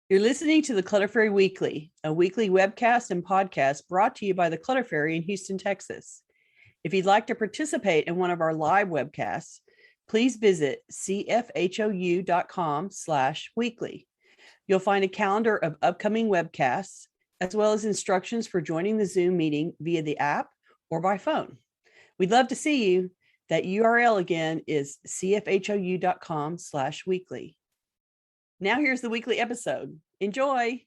You're listening to the Clutter Fairy Weekly, a weekly webcast and podcast brought to you by the Clutter Fairy in Houston, Texas. If you'd like to participate in one of our live webcasts, please visit cfhou.com/weekly. You'll find a calendar of upcoming webcasts, as well as instructions for joining the Zoom meeting via the app or by phone. We'd love to see you. That URL again is cfhou.com/weekly. Now here's the weekly episode. Enjoy.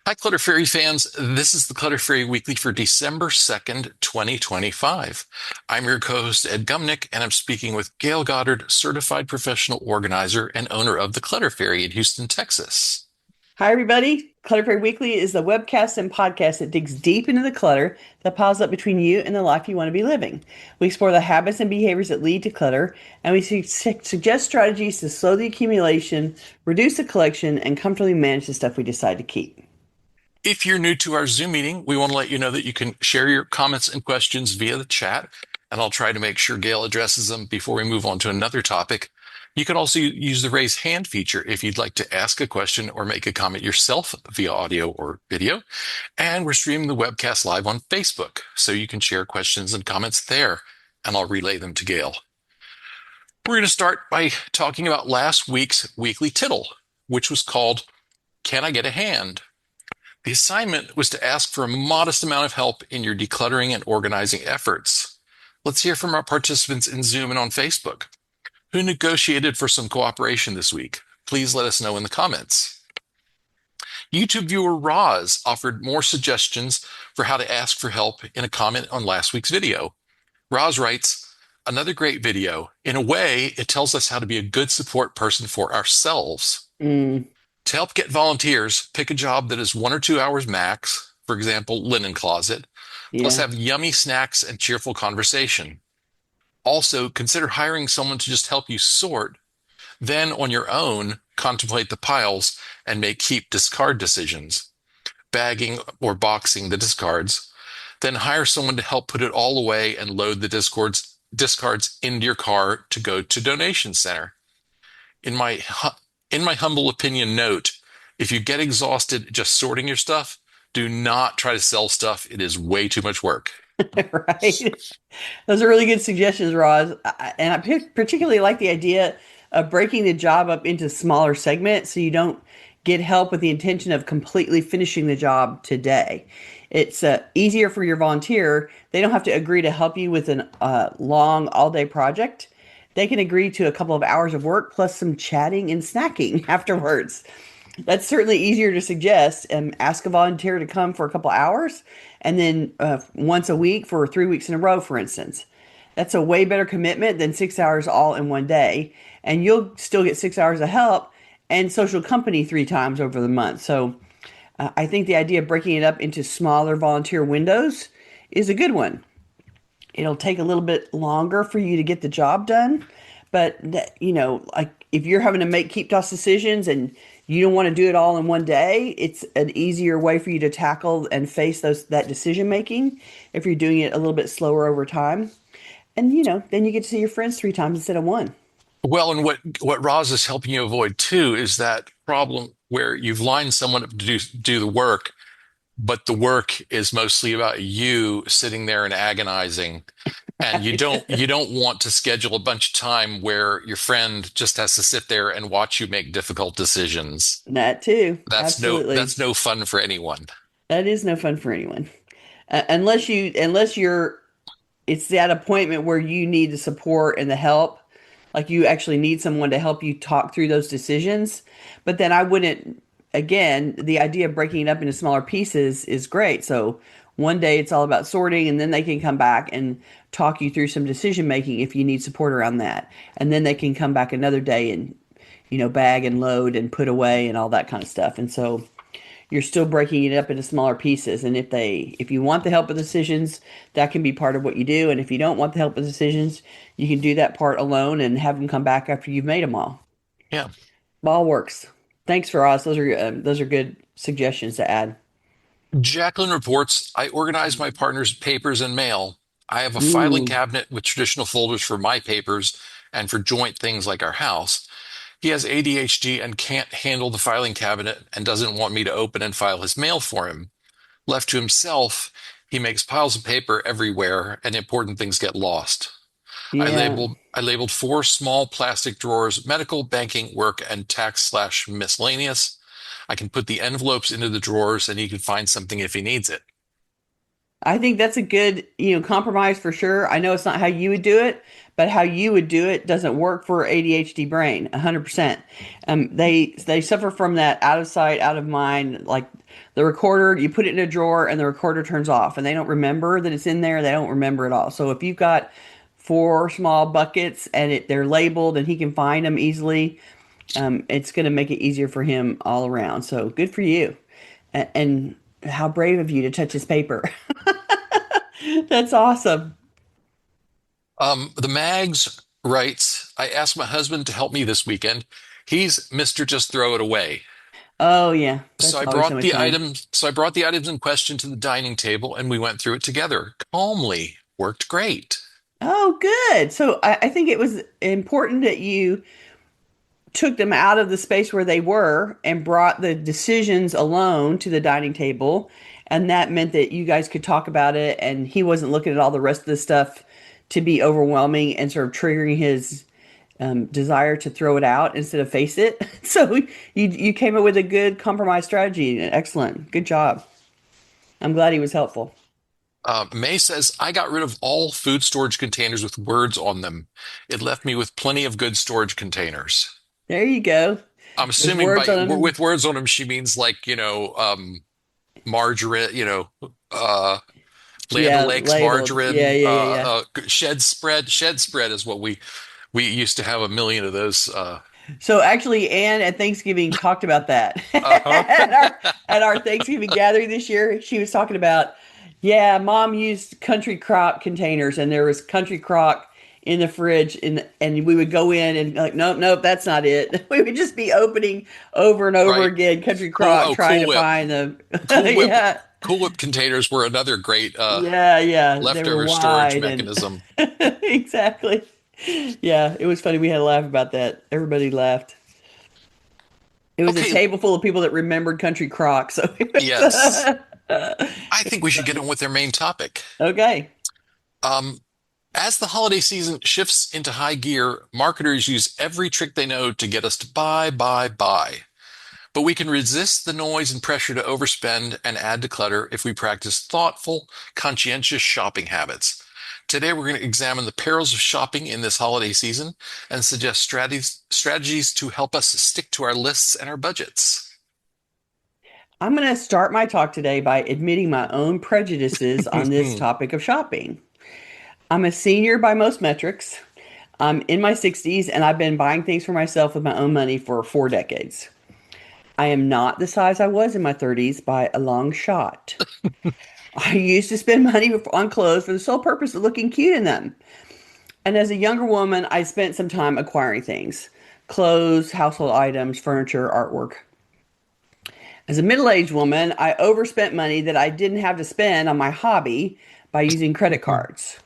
Hi, Clutter Fairy fans. This is the Clutter Fairy Weekly for December 2nd, 2025. I'm your co-host, Ed Gumnick, and I'm speaking with Gayle Goddard, certified professional organizer and owner of the Clutter Fairy in Houston, Texas. Hi, everybody. Clutter Fairy Weekly is the webcast and podcast that digs deep into the clutter that piles up between you and the life you want to be living. We explore the habits and behaviors that lead to clutter, and we suggest strategies to slow the accumulation, reduce the collection, and comfortably manage the stuff we decide to keep. If you're new to our Zoom meeting, we want to let you know that you can share your comments and questions via the chat, and I'll try to make sure Gayle addresses them before we move on to another topic. You can also use the raise hand feature if you'd like to ask a question or make a comment yourself via audio or video. And we're streaming the webcast live on Facebook, so you can share questions and comments there, and I'll relay them to Gayle. We're going to start by talking about last week's weekly tittle, which was called, Can I Get a Hand? The assignment was to ask for a modest amount of help in your decluttering and organizing efforts. Let's hear from our participants in Zoom and on Facebook. Who negotiated for some cooperation this week? Please let us know in the comments. YouTube viewer Roz offered more suggestions for how to ask for help in a comment on last week's video. Roz writes, another great video. In a way, it tells us how to be a good support person for ourselves. To help get volunteers, pick a job that is 1 or 2 hours max, for example, linen closet, plus have yummy snacks and cheerful conversation. Also, consider hiring someone to just help you sort. Then, on your own, contemplate the piles and make keep-discard decisions, bagging or boxing the discards. Then hire someone to help put it all away and load the discards into your car to go to donation center. In my humble opinion, note, if you get exhausted just sorting your stuff, do not try to sell stuff. It is way too much work. Right. Those are really good suggestions, Roz. And I particularly like the idea of breaking the job up into smaller segments so you don't get help with the intention of completely finishing the job today. It's easier for your volunteer. They don't have to agree to help you with a long all-day project. They can agree to a couple of hours of work plus some chatting and snacking afterwards. That's certainly easier to suggest and ask a volunteer to come for a couple hours and then once a week for 3 weeks in a row, for instance. That's a way better commitment than 6 hours all in one day. And you'll still get 6 hours of help and social company 3 times over the month. So I think the idea of breaking it up into smaller volunteer windows is a good one. It'll take a little bit longer for you to get the job done. But, like if you're having to make keep toss decisions and you don't want to do it all in one day, it's an easier way for you to tackle and face that decision making if you're doing it a little bit slower over time. And, then you get to see your friends 3 times instead of 1. Well, and what Roz is helping you avoid too is that problem where you've lined someone up to do the work, but the work is mostly about you sitting there and agonizing. And you don't want to schedule a bunch of time where your friend just has to sit there and watch you make difficult decisions. That too. That's Absolutely. that's no fun for anyone. That is no fun for anyone. Unless you're it's that appointment where you need the support and the help, like you actually need someone to help you talk through those decisions. But then I wouldn't, again, the idea of breaking it up into smaller pieces is great. So one day it's all about sorting, and then they can come back and talk you through some decision making if you need support around that. And then they can come back another day and, bag and load and put away and all that kind of stuff. And so you're still breaking it up into smaller pieces. And if you want the help with decisions, that can be part of what you do. And if you don't want the help with decisions, you can do that part alone and have them come back after you've made them all. Yeah. All works. Thanks for us. Those are good suggestions to add. Jacqueline reports, I organize my partner's papers and mail. I have a filing Ooh. cabinet with traditional folders for my papers and for joint things like our house. He has ADHD and can't handle the filing cabinet and doesn't want me to open and file his mail for him. Left to himself, he makes piles of paper everywhere and important things get lost. Yeah. I labeled four small plastic drawers, medical, banking, work, and tax/miscellaneous. I can put the envelopes into the drawers and he can find something if he needs it. I think that's a good, compromise for sure. I know it's not how you would do it, but how you would do it doesn't work for ADHD brain, 100%. They suffer from that out of sight, out of mind. Like the recorder, you put it in a drawer and the recorder turns off, and they don't remember that it's in there. They don't remember at all. So if you've got four small buckets and they're labeled and he can find them easily, it's going to make it easier for him all around. So good for you, and how brave of you to touch his paper. That's awesome. The Mags writes, I asked my husband to help me this weekend. He's Mr. Just Throw It Away. Oh yeah, that's always so much fun. So I brought the items in question to the dining table and we went through it together. Calmly. Worked great. Oh, good. So I think it was important that you took them out of the space where they were and brought the decisions alone to the dining table. And that meant that you guys could talk about it and he wasn't looking at all the rest of the stuff to be overwhelming and sort of triggering his desire to throw it out instead of face it. So you came up with a good compromise strategy. Excellent. Good job. I'm glad he was helpful. May says, I got rid of all food storage containers with words on them. It left me with plenty of good storage containers. There you go. I'm With assuming words by on them. with words on them, she means like, margarine, Land Yeah, O'Lakes labeled. Yeah, margarine, yeah, yeah, yeah. shed spread. Shed spread is what we used to have a million of those. So actually, Anne at Thanksgiving talked about that Uh-huh. at our Thanksgiving gathering this year. She was talking about, yeah, Mom used Country Crock containers, and there was Country Crock in the fridge, and we would go in and like, nope, nope, that's not it. We would just be opening over and over Right. again Country Crock, trying Cool to Whip. find the Cool Whip. yeah, Cool Whip containers were another great yeah, yeah. They were leftover storage wide and mechanism. exactly. Yeah, it was funny. We had a laugh about that. Everybody laughed. It was a Okay, table full of people that remembered Country Crock. So it was, yes. I think we should get on with their main topic. okay. Um, as the holiday season shifts into high gear, marketers use every trick they know to get us to buy, buy, buy. But we can resist the noise and pressure to overspend and add to clutter if we practice thoughtful, conscientious shopping habits. Today, we're going to examine the perils of shopping in this holiday season and suggest strategies to help us stick to our lists and our budgets. I'm going to start my talk today by admitting my own prejudices on this topic of shopping. I'm a senior by most metrics. I'm in my 60s and I've been buying things for myself with my own money for 4 decades. I am not the size I was in my 30s by a long shot. I used to spend money on clothes for the sole purpose of looking cute in them. And as a younger woman, I spent some time acquiring things: clothes, household items, furniture, artwork. As a middle aged woman, I overspent money that I didn't have to spend on my hobby by using credit cards.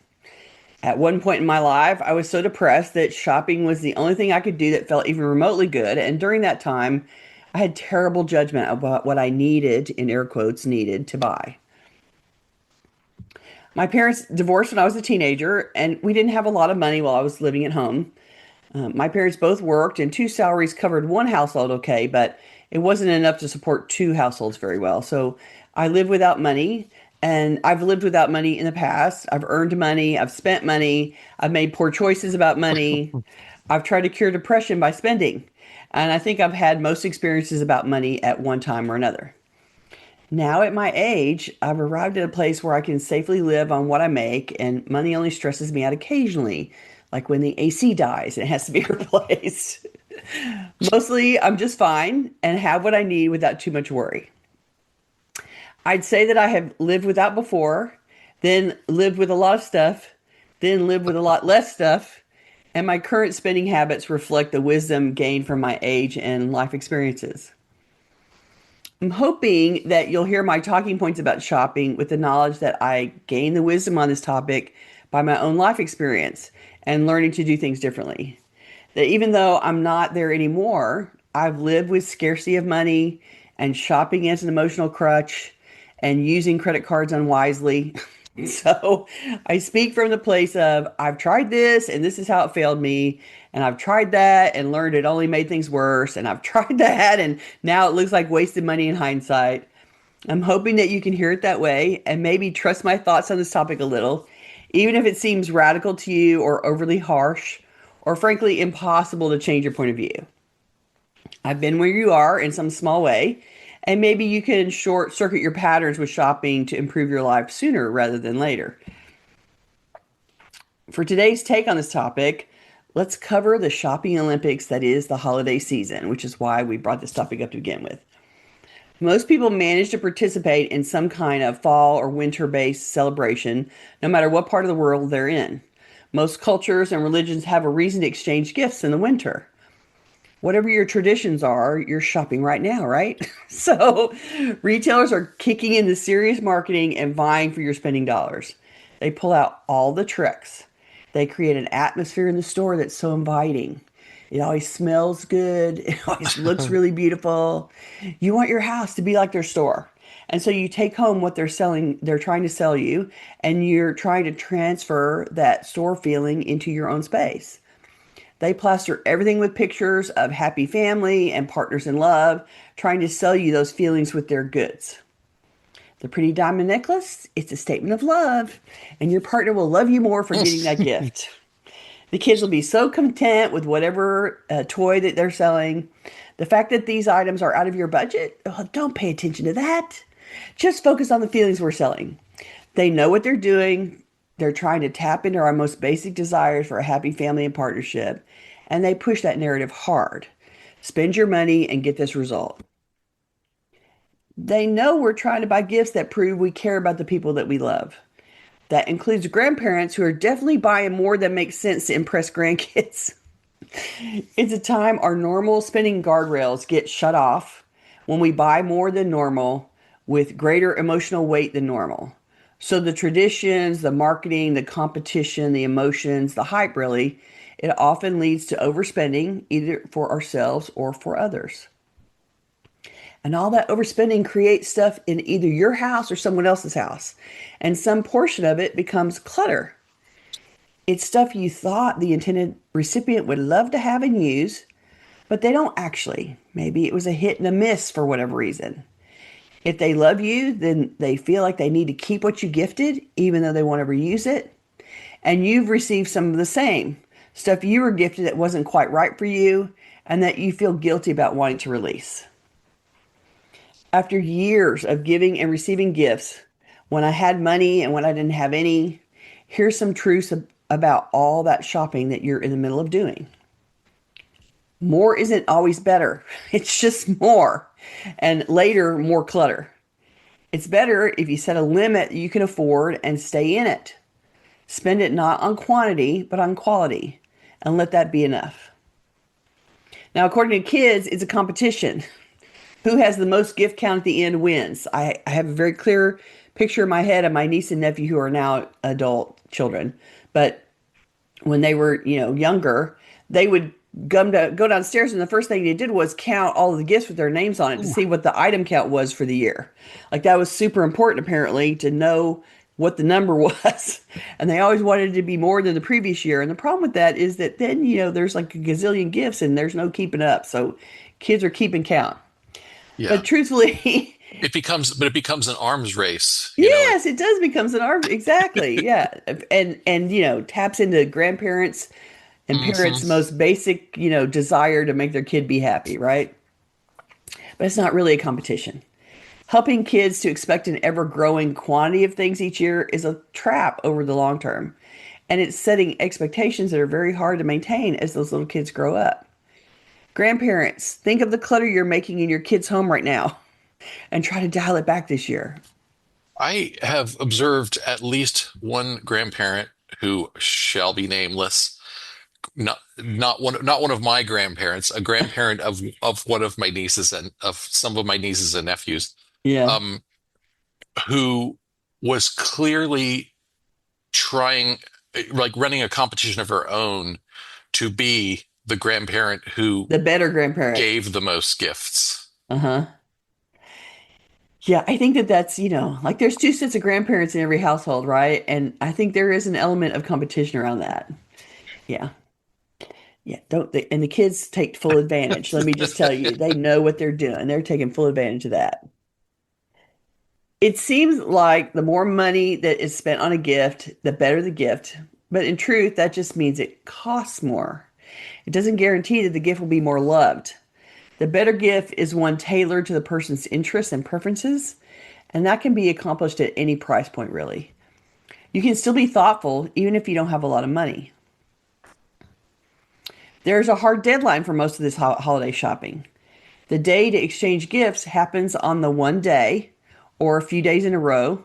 At one point in my life, I was so depressed that shopping was the only thing I could do that felt even remotely good. And during that time, I had terrible judgment about what I needed, in air quotes, needed to buy. My parents divorced when I was a teenager, and we didn't have a lot of money while I was living at home. My parents both worked, and two salaries covered one household okay, but it wasn't enough to support two households very well. So I live without money, and I've lived without money in the past. I've earned money, I've spent money, I've made poor choices about money. I've tried to cure depression by spending, and I think I've had most experiences about money at one time or another. Now, at my age, I've arrived at a place where I can safely live on what I make, and money only stresses me out occasionally, like when the AC dies and it has to be replaced. Mostly, I'm just fine and have what I need without too much worry. I'd say that I have lived without before, then lived with a lot of stuff, then lived with a lot less stuff, and my current spending habits reflect the wisdom gained from my age and life experiences. I'm hoping that you'll hear my talking points about shopping with the knowledge that I gain the wisdom on this topic by my own life experience and learning to do things differently. That even though I'm not there anymore, I've lived with scarcity of money and shopping as an emotional crutch and using credit cards unwisely. So I speak from the place of I've tried this and this is how it failed me. And I've tried that and learned it only made things worse. And I've tried that and now it looks like wasted money in hindsight. I'm hoping that you can hear it that way and maybe trust my thoughts on this topic a little, even if it seems radical to you or overly harsh or frankly impossible to change your point of view. I've been where you are in some small way, and maybe you can short circuit your patterns with shopping to improve your life sooner rather than later. For today's take on this topic, let's cover the shopping Olympics that is the holiday season, which is why we brought this topic up to begin with. Most people manage to participate in some kind of fall or winter based celebration, no matter what part of the world they're in. Most cultures and religions have a reason to exchange gifts in the winter. Whatever your traditions are, you're shopping right now, right? So, retailers are kicking into serious marketing and vying for your spending dollars. They pull out all the tricks. They create an atmosphere in the store that's so inviting. It always smells good. It always looks really beautiful. You want your house to be like their store. And so you take home what they're selling, they're trying to sell you, and you're trying to transfer that store feeling into your own space. They plaster everything with pictures of happy family and partners in love, trying to sell you those feelings with their goods. The pretty diamond necklace, it's a statement of love, and your partner will love you more for getting that gift. The kids will be so content with whatever toy that they're selling. The fact that these items are out of your budget, oh, don't pay attention to that. Just focus on the feelings we're selling. They know what they're doing. They're trying to tap into our most basic desires for a happy family and partnership, and they push that narrative hard. Spend your money and get this result. They know we're trying to buy gifts that prove we care about the people that we love. That includes grandparents who are definitely buying more than makes sense to impress grandkids. It's a time our normal spending guardrails get shut off when we buy more than normal with greater emotional weight than normal. So the traditions, the marketing, the competition, the emotions, the hype really, it often leads to overspending either for ourselves or for others. And all that overspending creates stuff in either your house or someone else's house. And some portion of it becomes clutter. It's stuff you thought the intended recipient would love to have and use, but they don't actually. Maybe it was a hit and a miss for whatever reason. If they love you, then they feel like they need to keep what you gifted, even though they won't ever use it. And you've received some of the same stuff you were gifted that wasn't quite right for you and that you feel guilty about wanting to release. After years of giving and receiving gifts, when I had money and when I didn't have any, here's some truths about all that shopping that you're in the middle of doing. More isn't always better. It's just more. And later, more clutter. It's better if you set a limit you can afford and stay in it. Spend it not on quantity, but on quality, and let that be enough. Now, according to kids, it's a competition. Who has the most gift count at the end wins. I have a very clear picture in my head of my niece and nephew who are now adult children. But when they were, younger, they would go downstairs and the first thing they did was count all of the gifts with their names on it to Ooh, see what the item count was for the year. Like that was super important apparently to know what the number was. And they always wanted it to be more than the previous year. And the problem with that is that then, there's like a gazillion gifts and there's no keeping up. So kids are keeping count. yeah. But truthfully, But it becomes an arms race, yes, it does becomes an art. Exactly. Yeah. And taps into grandparents and Mhm. parents' most basic, desire to make their kid be happy, right? But it's not really a competition. Helping kids to expect an ever growing quantity of things each year is a trap over the long term. And it's setting expectations that are very hard to maintain as those little kids grow up. Grandparents, think of the clutter you're making in your kid's home right now and try to dial it back this year. I have observed at least one grandparent who shall be nameless, not one of my grandparents, a grandparent of one of my nieces and of some of my nieces and nephews, Yeah. um, who was clearly trying, like running a competition of her own to be the grandparent who The better grandparent. gave the most gifts. Uh-huh. Yeah, I think that that's, like there's two sets of grandparents in every household, right? And I think there is an element of competition around that. Yeah. Yeah, don't they, and the kids take full advantage. Let me just tell you, they know what they're doing. They're taking full advantage of that. It seems like the more money that is spent on a gift, the better the gift. But in truth, that just means it costs more. It doesn't guarantee that the gift will be more loved. The better gift is one tailored to the person's interests and preferences, and that can be accomplished at any price point, really. You can still be thoughtful even if you don't have a lot of money. There's a hard deadline for most of this holiday shopping. The day to exchange gifts happens on the one day or a few days in a row.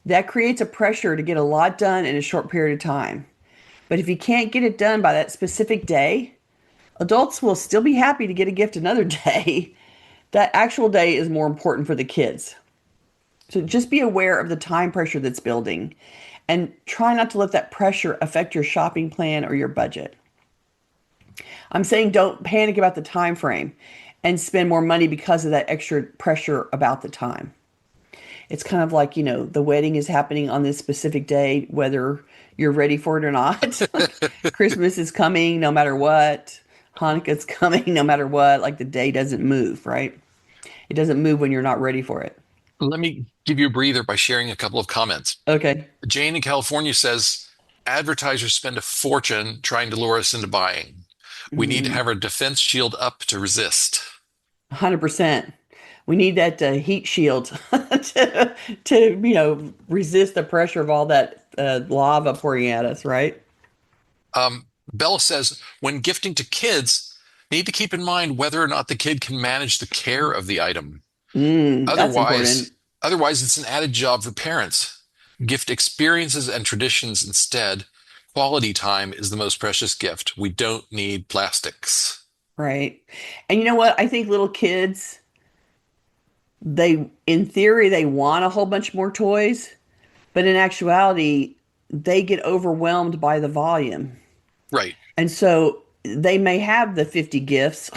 That creates a pressure to get a lot done in a short period of time. But if you can't get it done by that specific day, adults will still be happy to get a gift another day. That actual day is more important for the kids. So just be aware of the time pressure that's building and try not to let that pressure affect your shopping plan or your budget. I'm saying don't panic about the time frame and spend more money because of that extra pressure about the time. It's kind of like, the wedding is happening on this specific day, whether you're ready for it or not. Like Christmas is coming no matter what. Hanukkah's coming no matter what. Like the day doesn't move, right? It doesn't move when you're not ready for it. Let me give you a breather by sharing a couple of comments. Okay. Jane in California says, advertisers spend a fortune trying to lure us into buying. We need to Mm, have our defense shield up to resist. 100%. We need that heat shield to resist the pressure of all that lava pouring at us, right? Bella says, when gifting to kids, need to keep in mind whether or not the kid can manage the care of the item. That's Otherwise, important. otherwise it's an added job for parents. Gift experiences and traditions instead. Quality time is the most precious gift. We don't need plastics. Right. And you know what? I think little kids, in theory, they want a whole bunch more toys, but in actuality, they get overwhelmed by the volume. Right. And so they may have the 50 gifts,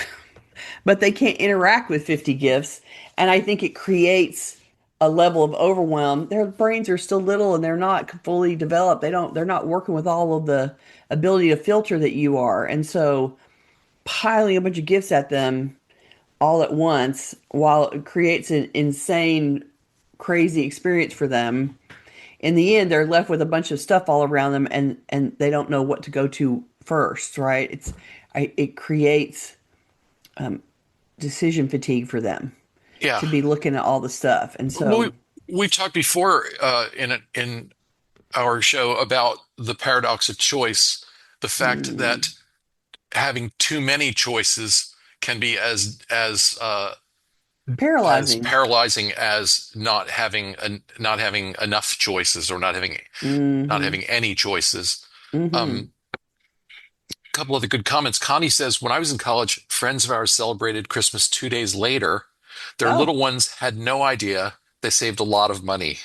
but they can't interact with 50 gifts. And I think it creates a level of overwhelm. Their brains are still little and they're not fully developed. They're not working with all of the ability to filter that you are. And so piling a bunch of gifts at them all at once, while it creates an insane, crazy experience for them, in the end, they're left with a bunch of stuff all around them, and they don't know what to go to first, right? It creates decision fatigue for them Yeah. to be looking at all the stuff, and Well, so we've talked before in our show about the paradox of choice, the fact mm, that having too many choices can be as paralyzing. paralyzing as not having enough choices or not Hmm. having any choices. Hmm. Um, a couple of the good comments. Connie says, when I was in college, friends of ours celebrated Christmas 2 days later. Their Oh. little ones had no idea they saved a lot of money.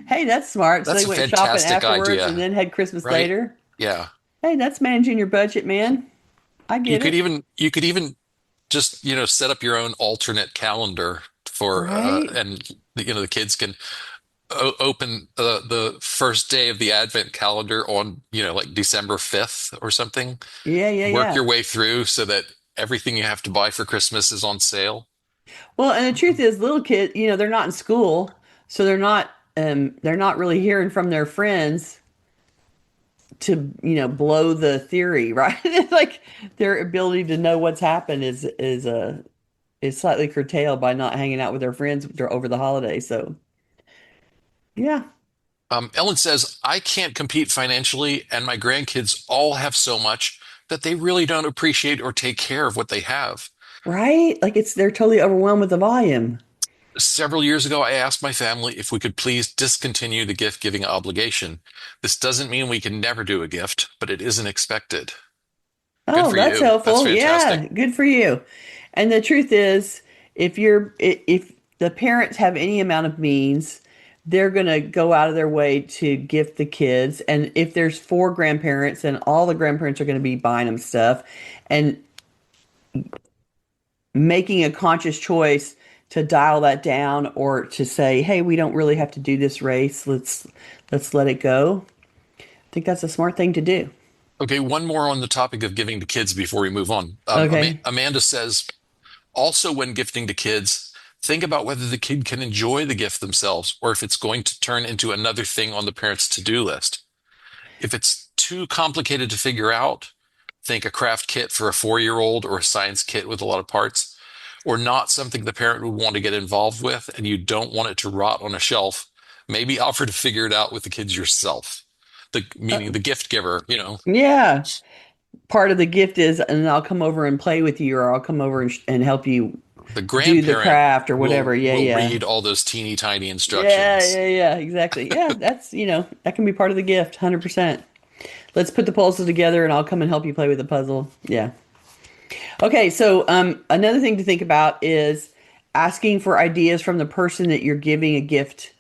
Hey, that's smart. So That's they a went shopping fantastic afterwards and idea, then had Christmas right? later. Yeah. Hey, that's managing your budget, man. I You get could it. even you could even just, set up your own alternate calendar for Right? and the kids can open the first day of the Advent calendar on, like December 5th or something. Yeah, yeah, Work your yeah. way through so that everything you have to buy for Christmas is on sale. Well, and the truth is, little kids, they're not in school, so they're not really hearing from their friends to, blow the theory, right? Like their ability to know what's happened is slightly curtailed by not hanging out with their friends over the holidays. So, yeah, Ellen says, I can't compete financially, and my grandkids all have so much that they really don't appreciate or take care of what they have. right? Like they're totally overwhelmed with the volume. Several years ago, I asked my family if we could please discontinue the gift giving obligation. This doesn't mean we can never do a gift, but it isn't expected. Good Oh, for that's you. That's helpful. fantastic. Yeah, good for you. And the truth is, if the parents have any amount of means, they're going to go out of their way to gift the kids. And if there's four grandparents, then all the grandparents are going to be buying them stuff and making a conscious choice to dial that down or to say, "Hey, we don't really have to do this race. Let's let it go." I think that's a smart thing to do. Okay, one more on the topic of giving to kids before we move on. Okay. Amanda says, also when gifting to kids, think about whether the kid can enjoy the gift themselves or if it's going to turn into another thing on the parent's to-do list. If it's too complicated to figure out, think a craft kit for a 4-year-old or a science kit with a lot of parts, or not something the parent would want to get involved with and you don't want it to rot on a shelf, maybe offer to figure it out with the kids yourself. Meaning the gift giver. Yeah. Part of the gift is, and I'll come over and play with you, or I'll come over and help you The do the grandparent craft or will whatever. Yeah, will yeah. read all those teeny tiny Yeah, instructions. yeah, yeah, exactly. Yeah, that can be part of the gift, 100%. Let's put the puzzle together and I'll come and help you play with the puzzle. Yeah. Okay, so another thing to think about is asking for ideas from the person that you're giving a gift,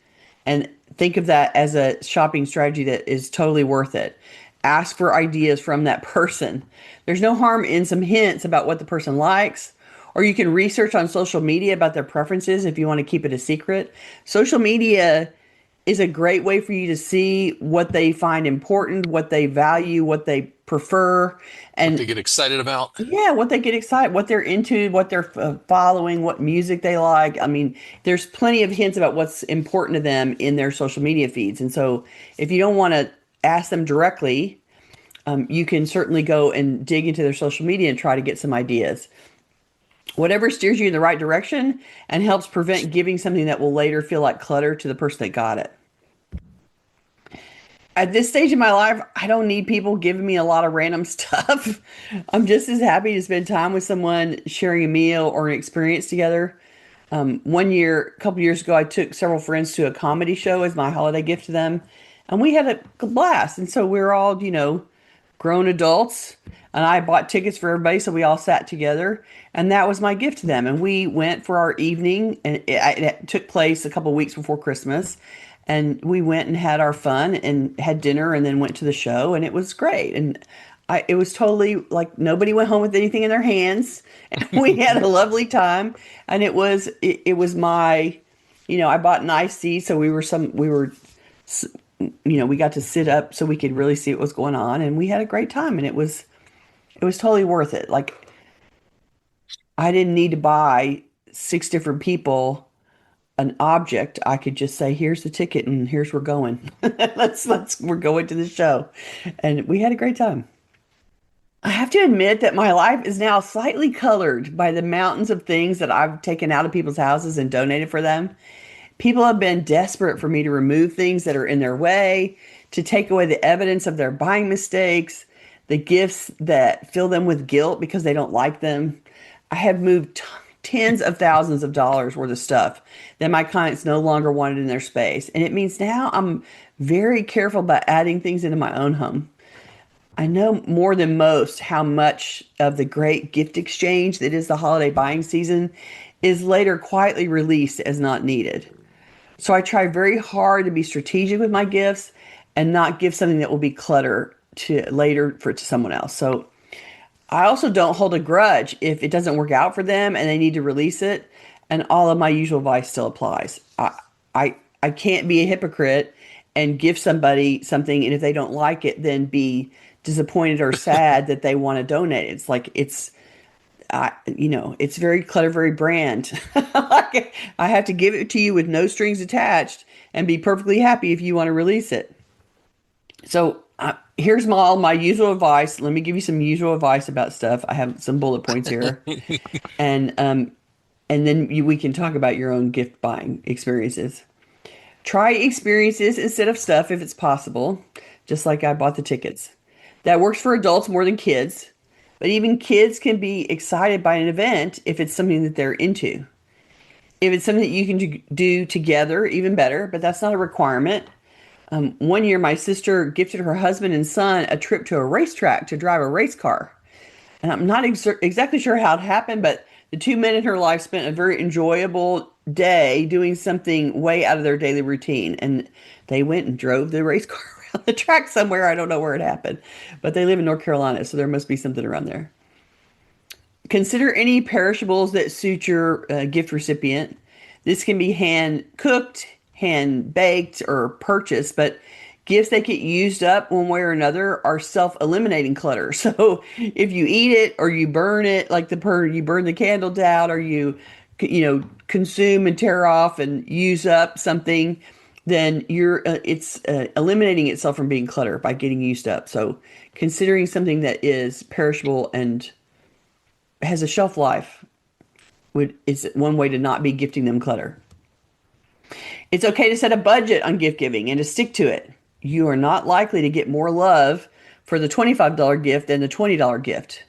and think of that as a shopping strategy that is totally worth it. Ask for ideas from that person. There's no harm in some hints about what the person likes, or you can research on social media about their preferences if you want to keep it a secret. Social media is a great way for you to see what they find important, what they value, what they prefer, What and they get excited about. yeah, what they get excited, what they're into, what they're following, what music they like. I mean, there's plenty of hints about what's important to them in their social media feeds. And so if you don't want to ask them directly, you can certainly go and dig into their social media and try to get some ideas. Whatever steers you in the right direction and helps prevent giving something that will later feel like clutter to the person that got it. At this stage in my life, I don't need people giving me a lot of random stuff. I'm just as happy to spend time with someone, sharing a meal or an experience together. One year, a couple years ago, I took several friends to a comedy show as my holiday gift to them, and we had a blast. And so we were all, grown adults, and I bought tickets for everybody, so we all sat together, and that was my gift to them. And we went for our evening, and it took place a couple of weeks before Christmas, and we went and had our fun and had dinner, and then went to the show, and it was great. And it was totally like nobody went home with anything in their hands, and we had a lovely time. And it was my, I bought nice seats, so we got to sit up so we could really see what was going on, and we had a great time, and it was totally worth it. Like, I didn't need to buy six different people an object. I could just say, "Here's the ticket, and here's we're going. We're going to the show," and we had a great time. I have to admit that my life is now slightly colored by the mountains of things that I've taken out of people's houses and donated for them. People have been desperate for me to remove things that are in their way, to take away the evidence of their buying mistakes, the gifts that fill them with guilt because they don't like them. I have moved tens of thousands of dollars worth of stuff that my clients no longer wanted in their space. And it means now I'm very careful about adding things into my own home. I know more than most how much of the great gift exchange that is the holiday buying season is later quietly released as not needed. So I try very hard to be strategic with my gifts and not give something that will be clutter to later for to someone else. So I also don't hold a grudge if it doesn't work out for them and they need to release it, and all of my usual advice still applies. I can't be a hypocrite and give somebody something, and if they don't like it, then be disappointed or sad that they want to donate. It's like it's very Clutter Fairy brand. Like, I have to give it to you with no strings attached and be perfectly happy if you want to release it. So here's all my usual advice. Let me give you some usual advice about stuff. I have some bullet points here, and then we can talk about your own gift buying experiences. Try experiences instead of stuff if it's possible, just like I bought the tickets. That works for adults more than kids, but even kids can be excited by an event if it's something that they're into. If it's something that you can do together, even better, but that's not a requirement. One year, my sister gifted her husband and son a trip to a racetrack to drive a race car. And I'm not exactly sure how it happened, but the 2 men in her life spent a very enjoyable day doing something way out of their daily routine. And they went and drove the race car around the track somewhere. I don't know where it happened, but they live in North Carolina, so there must be something around there. Consider any perishables that suit your gift recipient. This can be hand cooked, hand baked, or purchased, but gifts that get used up one way or another are self-eliminating clutter. So if you eat it or you burn it, like you burn the candle down, or consume and tear off and use up something, then it's eliminating itself from being clutter by getting used up. So considering something that is perishable and has a shelf life would is one way to not be gifting them clutter. It's okay to set a budget on gift giving and to stick to it. You are not likely to get more love for the $25 gift than the $20 gift.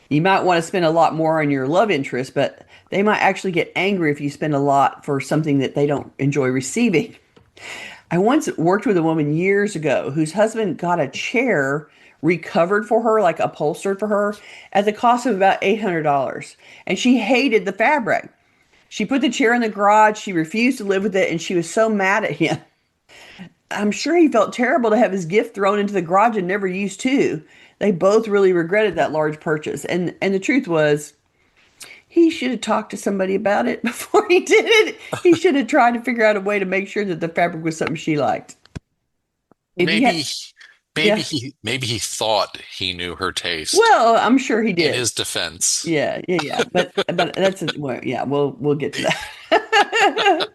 You might want to spend a lot more on your love interest, but they might actually get angry if you spend a lot for something that they don't enjoy receiving. I once worked with a woman years ago whose husband got a chair recovered for her, like upholstered for her, at the cost of about $800. And she hated the fabric. She put the chair in the garage. She refused to live with it, and she was so mad at him. I'm sure he felt terrible to have his gift thrown into the garage and never used too. They both really regretted that large purchase. And the truth was, he should have talked to somebody about it before he did it. He should have tried to figure out a way to make sure that the fabric was something she liked. If you had, Maybe, yeah, maybe he thought he knew her taste well, I'm sure he in did. his defense. Yeah, yeah, yeah. But well, yeah, we'll get to that.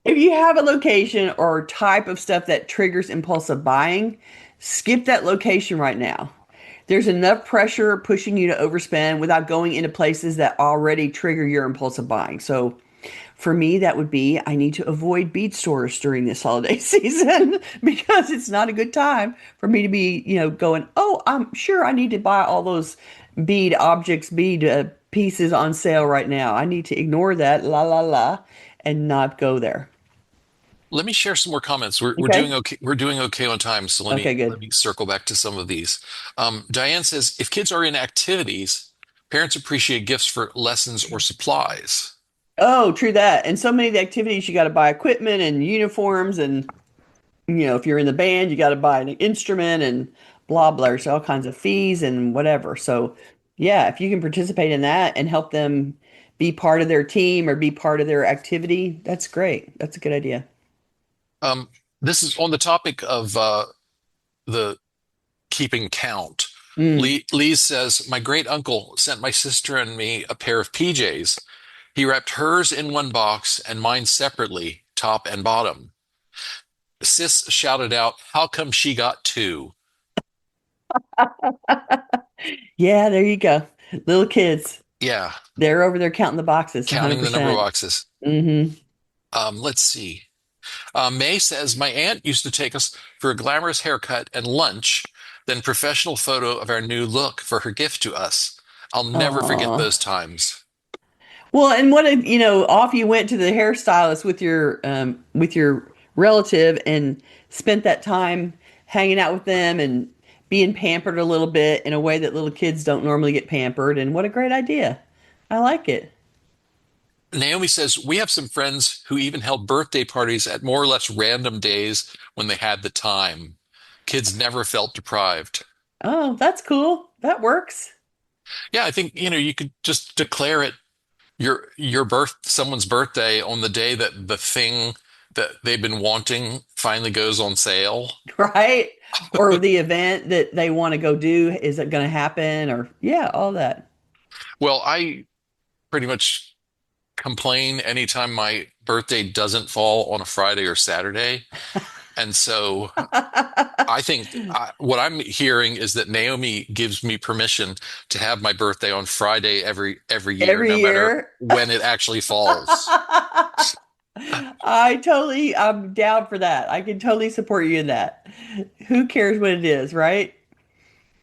If you have a location or type of stuff that triggers impulsive buying, skip that location right now. There's enough pressure pushing you to overspend without going into places that already trigger your impulsive buying. So for me, that would be I need to avoid bead stores during this holiday season because it's not a good time for me to be, going, oh, I'm sure I need to buy all those bead pieces on sale right now. I need to ignore that, la la la, and not go there. Let me share some more comments. We're doing Okay. okay. We're doing okay on time, so Okay, let good. me circle back to some of these. Diane says if kids are in activities, parents appreciate gifts for lessons or supplies. Oh, true that. And so many of the activities, you got to buy equipment and uniforms, and if you're in the band, you got to buy an instrument and blah blah. There's all kinds of fees and whatever. So, yeah, if you can participate in that and help them be part of their team or be part of their activity, that's great. That's a good idea. Um, this is on the topic of the keeping count. Mm. Lee says, my great uncle sent my sister and me a pair of PJs. He wrapped hers in one box and mine separately, top and bottom. Sis shouted out, how come she got two? Yeah, there you go. Little kids, Yeah, they're over there counting the boxes, counting the number of 100%. boxes. Mm-hmm. Let's see. May says, my aunt used to take us for a glamorous haircut and lunch, then professional photo of our new look for her gift to us. I'll never forget Oh. those times. Well, and what if, off you went to the hairstylist with your relative and spent that time hanging out with them and being pampered a little bit in a way that little kids don't normally get pampered. And what a great idea. I like it. Naomi says, we have some friends who even held birthday parties at more or less random days when they had the time. Kids never felt deprived. Oh, that's cool. That works. Yeah, I think, you could just declare it someone's birthday on the day that the thing that they've been wanting finally goes on sale. Right? Or the event that they want to go do, is it going to happen? Or yeah, all that. Well, I pretty much complain anytime my birthday doesn't fall on a Friday or Saturday. And so I think what I'm hearing is that Naomi gives me permission to have my birthday on Friday every year, Every no matter year. when it actually falls. I'm down for that. I can totally support you in that. Who cares what it is, right?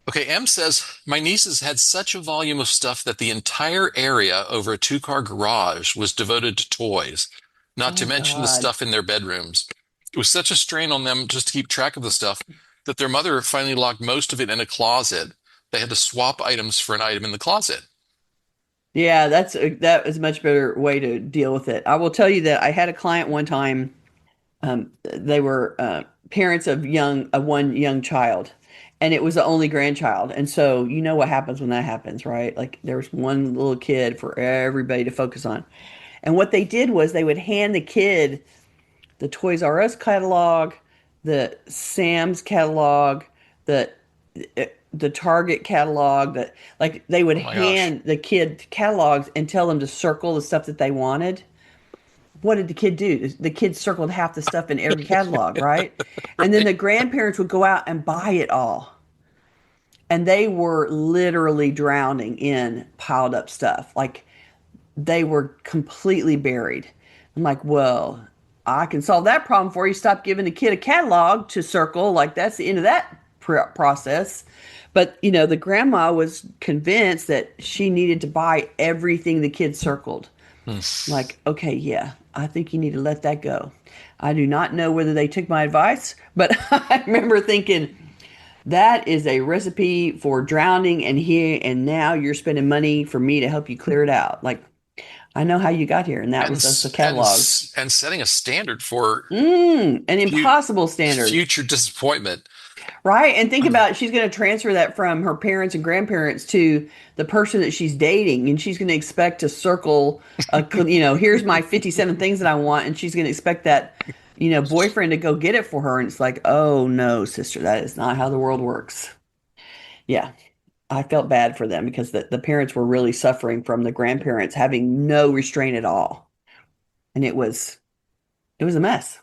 Okay, M says, my nieces had such a volume of stuff that the entire area over a two-car garage was devoted to toys, not to Oh mention the God. stuff in their bedrooms. It was such a strain on them just to keep track of the stuff that their mother finally locked most of it in a closet. They had to swap items for an item in the closet. Yeah, that is a much better way to deal with it. I will tell you that I had a client one time. They were parents of one young child, and it was the only grandchild. And so you know what happens when that happens, right? Like there was one little kid for everybody to focus on. And what they did was they would hand the kid the Toys R Us catalog, the Sam's catalog, the the Target catalog, that like they would Oh my gosh. hand the kid catalogs and tell them to circle the stuff that they wanted. What did the kid do? The kid circled half the stuff in every catalog, right? And then Right. the grandparents would go out and buy it all. And they were literally drowning in piled up stuff. Like they were completely buried. I'm like, well, I can solve that problem for you. Stop giving the kid a catalog to circle. Like that's the end of that process. But the grandma was convinced that she needed to buy everything the kid circled. Hmm. Like, okay, yeah, I think you need to let that go. I do not know whether they took my advice, but I remember thinking that is a recipe for drowning and here and now you're spending money for me to help you clear it out. Like, I know how you got here, and that And was those catalogs. and and setting a standard for An fu impossible standard, future disappointment. right? And think about it, she's going to transfer that from her parents and grandparents to the person that she's dating, and she's going to expect to circle here's my 57 things that I want, and she's going to expect that, boyfriend to go get it for her, and it's like, oh no, sister, that is not how the world works. Yeah, I felt bad for them because the parents were really suffering from the grandparents having no restraint at all, and it was a mess.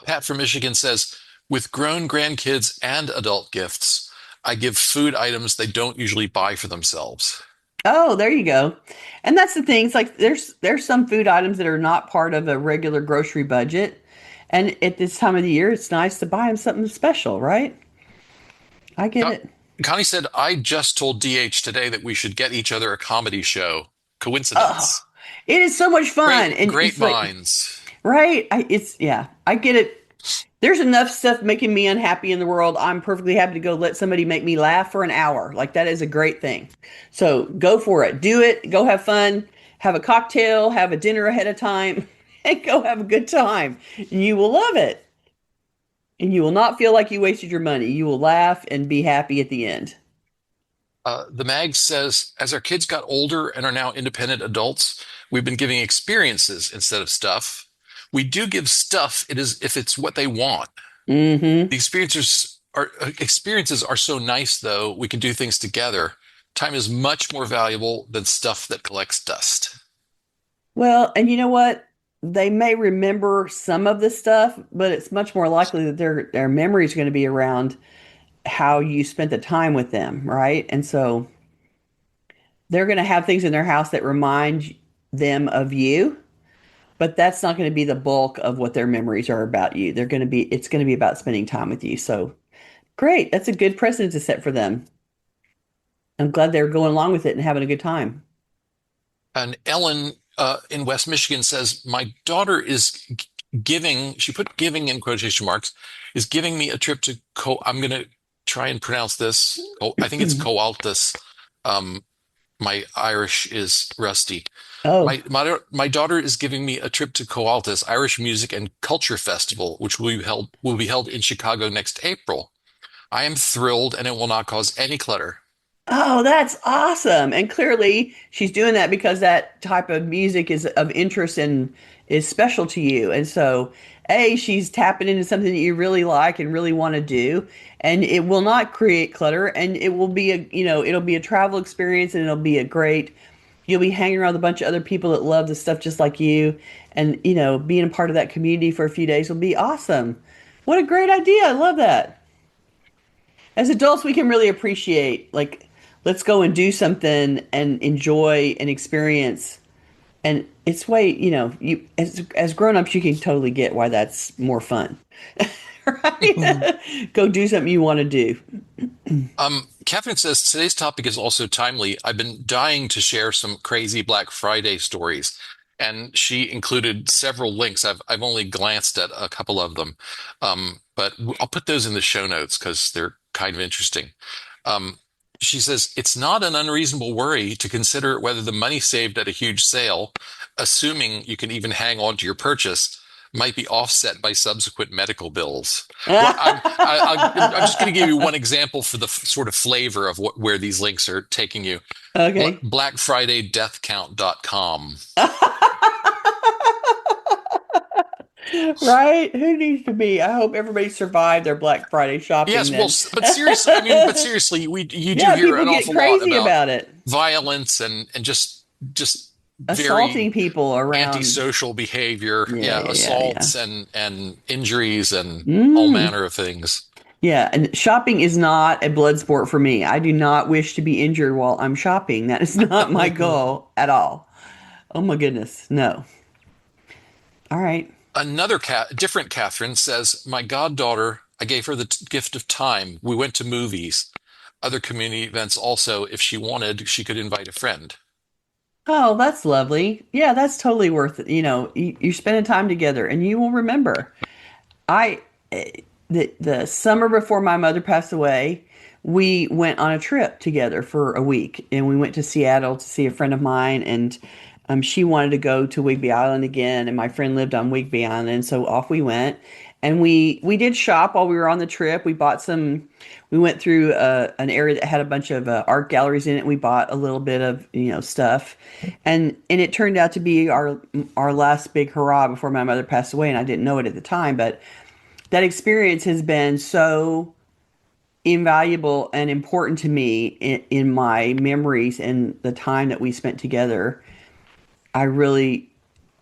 Pat from Michigan says, with grown grandkids and adult gifts, I give food items they don't usually buy for themselves. Oh, there you go. And that's the thing. It's like there's some food items that are not part of a regular grocery budget. And at this time of the year, it's nice to buy them something special, right? I get Co- it. Connie said, I just told DH today that we should get each other a comedy show. Oh, Coincidence. it is so much fun. Great, And great it's like, minds. right? Yeah, I get it. There's enough stuff making me unhappy in the world. I'm perfectly happy to go let somebody make me laugh for an hour. Like that is a great thing. So go for it. Do it. Go have fun. Have a cocktail, have a dinner ahead of time, and go have a good time. And you will love it. And you will not feel like you wasted your money. You will laugh and be happy at the end. The mag says, as our kids got older and are now independent adults, we've been giving experiences instead of stuff. We do give stuff, it is if it's what they want. Mm-hmm. The experiences are so nice though, we can do things together. Time is much more valuable than stuff that collects dust. Well, and you know what? They may remember some of the stuff, but it's much more likely that their memory is going to be around how you spent the time with them, right? And so they're going to have things in their house that remind them of you, but that's not going to be the bulk of what their memories are about you. It's going to be about spending time with you. So great. That's a good precedent to set for them. I'm glad they're going along with it and having a good time. And Ellen in West Michigan says, my daughter is giving, she put giving in quotation marks, is giving me a trip to I'm going to try and pronounce this. I think it's Coaltus. Um, my Irish is rusty. Oh, My daughter is giving me a trip to Coaltus Irish Music and Culture Festival, which will be held in Chicago next April. I am thrilled, and it will not cause any clutter. oh, that's awesome. And clearly she's doing that because that type of music is of interest and is special to you. And so, A, she's tapping into something that you really like and really want to do. And it will not create clutter and it will be it'll be a travel experience and it'll be you'll be hanging around with a bunch of other people that love the stuff just like you. And, being a part of that community for a few days will be awesome. What a great idea. I love that. As adults, we can really appreciate, like, let's go and do something and enjoy an experience. And it's way, you as grown-ups, you can totally get why that's more fun. Right? Go do something you want to do. Catherine says today's topic is also timely. I've been dying to share some crazy Black Friday stories, and she included several links. I've only glanced at a couple of them, but I'll put those in the show notes because they're kind of interesting. Um, She says, it's not an unreasonable worry to consider whether the money saved at a huge sale, assuming you can even hang on to your purchase, might be offset by subsequent medical bills. Well, I'm just going to give you one example for the sort of flavor of where these links are taking you. Okay. BlackFridayDeathCount.com. Right? Who needs to be? I hope everybody survived their Black Friday shopping Yes, well, then. but seriously, I mean, but seriously, you do Yeah, hear people an get awful lot crazy about about it. violence and just very Assaulting people around. antisocial behavior. Yeah, Yeah, yeah, yeah, yeah. assaults and injuries and all Mm. manner of things. Yeah, and shopping is not a blood sport for me. I do not wish to be injured while I'm shopping. That is not my goal at all. Oh my goodness. No. All right. Another different Catherine says, my goddaughter, I gave her the gift of time. We went to movies, other community events also. If she wanted, she could invite a friend. Oh, that's lovely. Yeah, that's totally worth it. You're spending time together and you will remember. I the summer before my mother passed away, we went on a trip together for a week, and we went to Seattle to see a friend of mine, and she wanted to go to Whidbey Island again, and my friend lived on Whidbey Island, so off we went, and we did shop while we were on the trip. We bought some. We went through an area that had a bunch of art galleries in it. And we bought a little bit of stuff, and it turned out to be our last big hurrah before my mother passed away, and I didn't know it at the time, but that experience has been so invaluable and important to me in my memories and the time that we spent together. I really,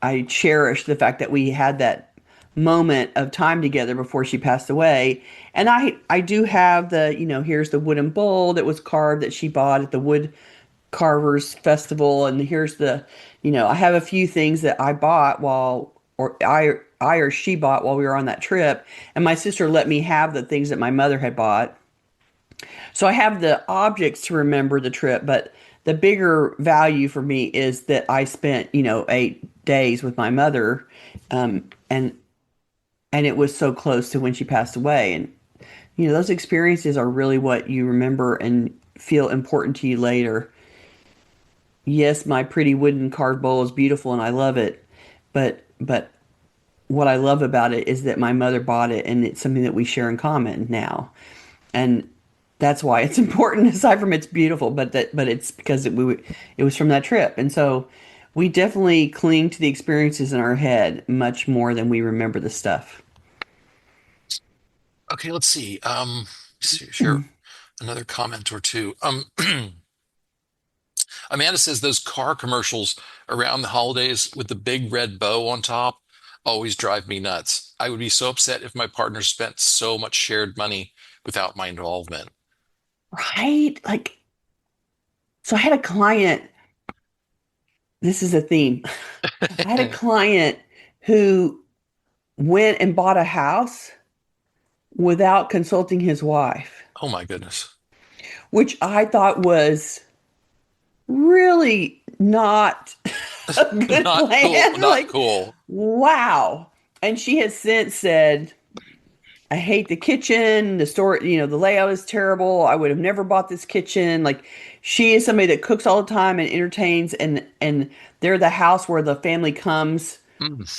I cherish the fact that we had that moment of time together before she passed away. And I do have here's the wooden bowl that was carved that she bought at the wood carvers festival. And here's I have a few things that I bought I or she bought while we were on that trip, and my sister let me have the things that my mother had bought. So I have the objects to remember the trip, but the bigger value for me is that I spent, 8 days with my mother, um, and and it was so close to when she passed away. And those experiences are really what you remember and feel important to you later. Yes, my pretty wooden carved bowl is beautiful and I love it, but what I love about it is that my mother bought it and it's something that we share in common now. And that's why it's important aside from it's beautiful, but it's because it was from that trip. And so we definitely cling to the experiences in our head much more than we remember the stuff. Okay, let's see. Share another comment or two. Amanda says those car commercials around the holidays with the big red bow on top always drive me nuts. I would be so upset if my partner spent so much shared money without my involvement. Right? Like, so I had a client, this is a theme. I had a client who went and bought a house without consulting his wife, Oh my goodness. which I thought was really not a good Not cool. plan. Not Like, cool. wow. And she has since said, I hate the kitchen. The store, the layout is terrible. I would have never bought this kitchen. Like, she is somebody that cooks all the time and entertains, and they're the house where the family comes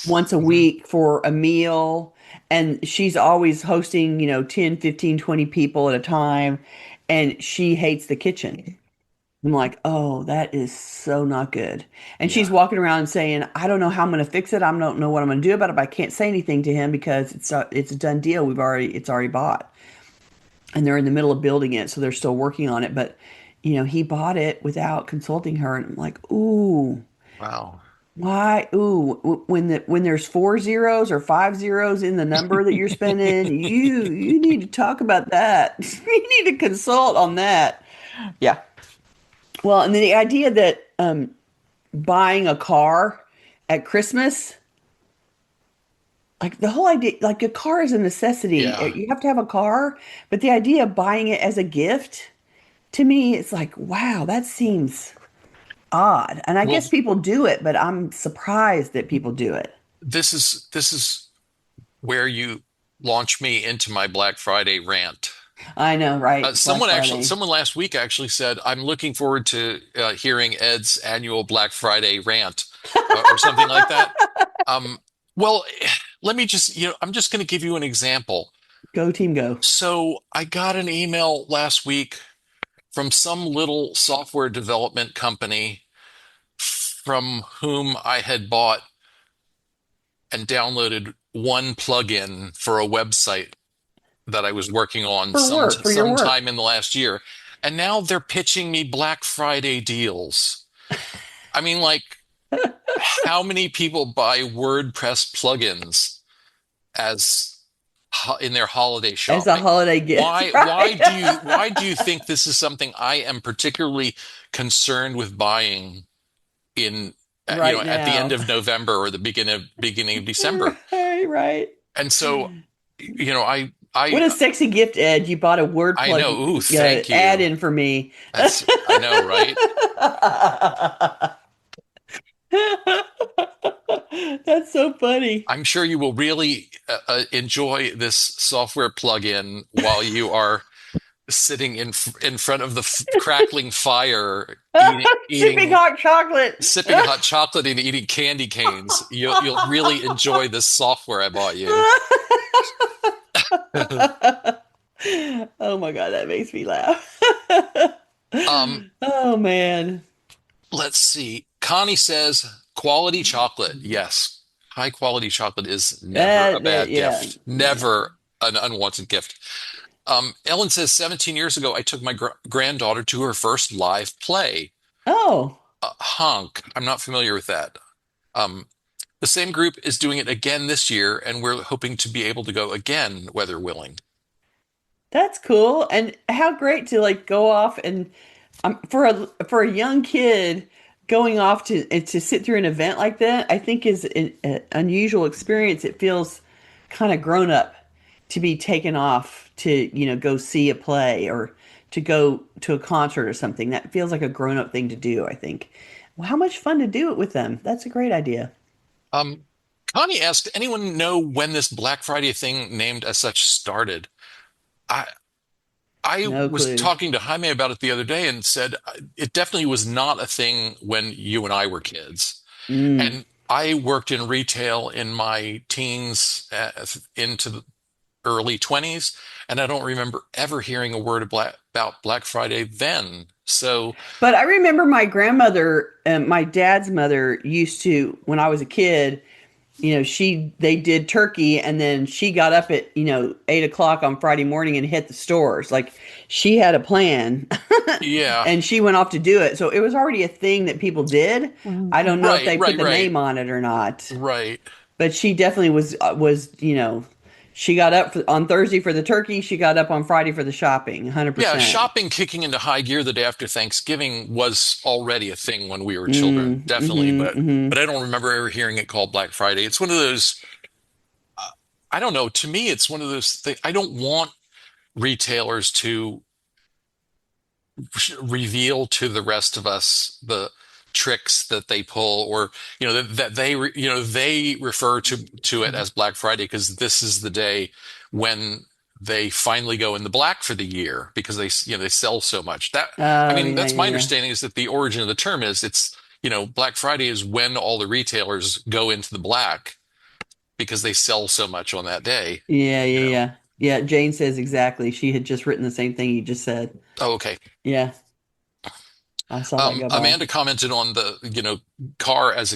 once a Mhm. week for a meal, and she's always hosting 10, 15, 20 people at a time, and she hates the kitchen. I'm like, oh, that is so not good. And she's Yeah. walking around saying, I don't know how I'm going to fix it. I don't know what I'm going to do about it, but I can't say anything to him because it's a done deal. It's already bought. And they're in the middle of building it, so they're still working on it. But, he bought it without consulting her. And I'm like, ooh, Wow. why? Ooh, when there's 4 zeros or 5 zeros in the number that you're spending, you need to talk about that. You need to consult on that. Yeah. Well, and then the idea that buying a car at Christmas, like the whole idea, like a car is a necessity. Yeah. You have to have a car, but the idea of buying it as a gift, to me, it's like, wow, that seems odd. And I Well, guess people do it, but I'm surprised that people do it. this is where you launch me into my Black Friday rant. I know, right? Black Friday. Someone last week actually said, "I'm looking forward to hearing Ed's annual Black Friday rant," or something like that. Um, well, let me just, I'm just going to give you an example. Go team, go. So I got an email last week from some little software development company from whom I had bought and downloaded one plugin for a website that I was working on For work, for your work. sometime in the last year. And now they're pitching me Black Friday deals. I mean, like, how many people buy WordPress plugins as in their holiday As a shopping? holiday gift, right? Why do you think this is something I am particularly concerned with buying in Right at the end now. of November or the beginning of December? Right, right. And so, What a sexy gift, Ed. You bought a word I know. plug Ooh, thank add you. in for me. I know, right? That's so funny. I'm sure you will really enjoy this software plugin while you are sitting in front of the crackling fire, Sipping eating, hot chocolate. sipping hot chocolate and eating candy canes. You'll really enjoy this software I bought you. Oh my God, that makes me laugh. Um, Oh man. let's see. Connie says quality chocolate. Yes, high quality chocolate is never a bad Yeah, gift. yeah. Never an unwanted gift. Ellen says 17 years ago, I took my granddaughter to her first live play. Oh, Honk. I'm not familiar with that. Um, the same group is doing it again this year, and we're hoping to be able to go again, weather willing. that's cool. And how great to like go off and for a young kid going off to sit through an event like that, I think is an unusual experience. It feels kind of grown up to be taken off to, go see a play or to go to a concert or something. That feels like a grown up thing to do, I think. Well, how much fun to do it with them. That's a great idea. Um, Connie asked, anyone know when this Black Friday thing named as such started? I I No was clue. talking to Jaime about it the other day and said it definitely was not a thing when you and I were kids. Mm. And I worked in retail in my teens into the early 20s, and I don't remember ever hearing a word about Black Friday then. So, But I remember my grandmother and my dad's mother used to, when I was a kid, they did turkey and then she got up at 8 o'clock on Friday morning and hit the stores. Like she had a plan yeah, and she went off to do it, so it was already a thing that people did. I don't know if right, they put right, the right, name on it or not, right. but she definitely was she got up on Thursday for the turkey, she got up on Friday for the shopping, Yeah, 100%. shopping kicking into high gear the day after Thanksgiving was already a thing when we were children, Mm, definitely, but I don't remember ever hearing it called Black Friday. It's one of those, I don't know, to me it's one of those things I don't want retailers to reveal to the rest of us the tricks that they pull, or that they refer to it as Black Friday because this is the day when they finally go in the black for the year because they sell so much. That, I oh mean, yeah, that's yeah, my yeah, understanding, is that the origin of the term is it's Black Friday is when all the retailers go into the black because they sell so much on that day, yeah, you yeah, know. yeah, yeah. Jane says exactly, she had just written the same thing you just said. Oh, okay. Yeah, I saw that go by. Amanda commented on the, car as